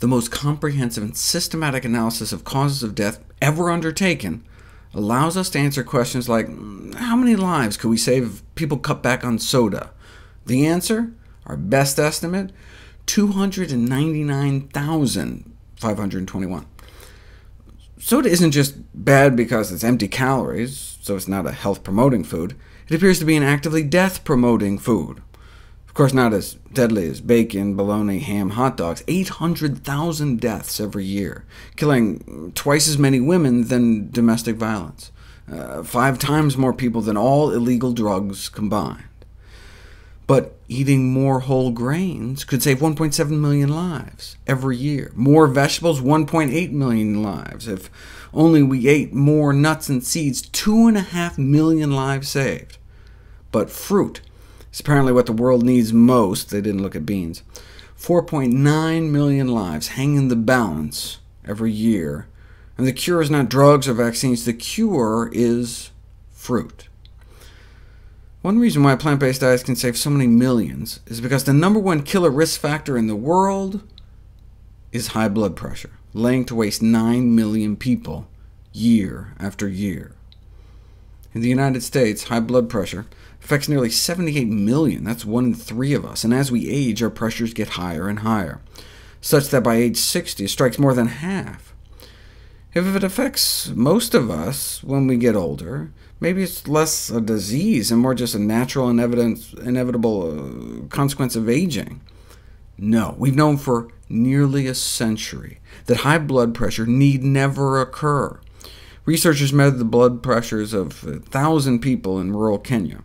the most comprehensive and systematic analysis of causes of death ever undertaken, allows us to answer questions like, how many lives could we save if people cut back on soda? The answer? Our best estimate? 299,521. Soda isn't just bad because it's empty calories, so it's not a health-promoting food. It appears to be an actively death-promoting food. Of course, not as deadly as bacon, bologna, ham, hot dogs. 800,000 deaths every year, killing twice as many women than domestic violence, 5 times more people than all illegal drugs combined. But eating more whole grains could save 1.7 million lives every year. More vegetables, 1.8 million lives. If only we ate more nuts and seeds, 2.5 million lives saved. But fruit is apparently what the world needs most. They didn't look at beans. 4.9 million lives hang in the balance every year. And the cure is not drugs or vaccines. The cure is fruit. One reason why plant-based diets can save so many millions is because the #1 killer risk factor in the world is high blood pressure, laying to waste 9 million people year after year. In the United States, high blood pressure affects nearly 78 million. That's 1 in 3 of us, and as we age, our pressures get higher and higher, such that by age 60 it strikes more than half. If it affects most of us when we get older, maybe it's less a disease and more just a natural and inevitable consequence of aging. No, we've known for nearly a century that high blood pressure need never occur. Researchers measured the blood pressures of 1,000 people in rural Kenya,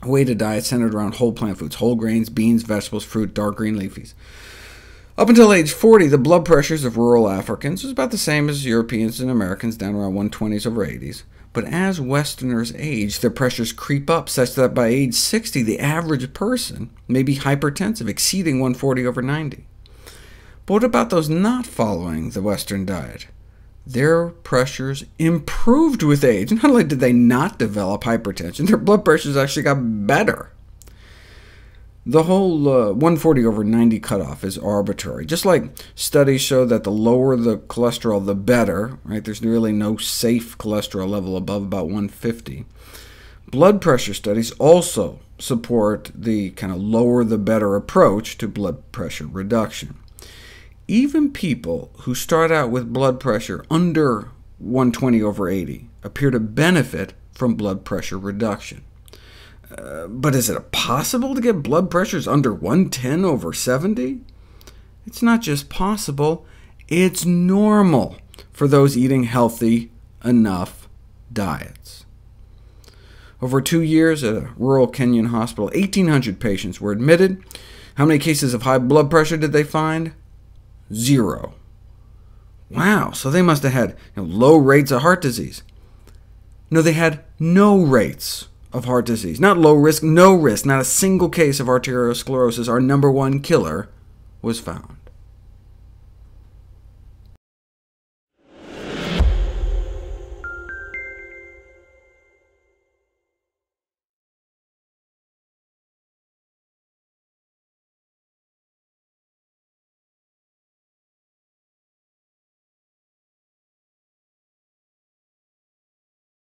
a weighted diet centered around whole plant foods, whole grains, beans, vegetables, fruit, dark green leafies. Up until age 40, the blood pressures of rural Africans was about the same as Europeans and Americans, down around 120s over 80s. But as Westerners age, their pressures creep up, such that by age 60, the average person may be hypertensive, exceeding 140 over 90. But what about those not following the Western diet? Their pressures improved with age. Not only did they not develop hypertension, their blood pressures actually got better. The whole 140 over 90 cutoff is arbitrary. Just like studies show that the lower the cholesterol, the better, right? There's really no safe cholesterol level above about 150. Blood pressure studies also support the kind of lower the better approach to blood pressure reduction. Even people who start out with blood pressure under 120 over 80 appear to benefit from blood pressure reduction. But is it possible to get blood pressures under 110 over 70? It's not just possible, it's normal for those eating healthy enough diets. Over 2 years at a rural Kenyan hospital, 1,800 patients were admitted. How many cases of high blood pressure did they find? 0. Wow, so they must have had low rates of heart disease. No, they had no rates of heart disease. Not low risk, no risk. Not a single case of arteriosclerosis, our #1 killer, was found.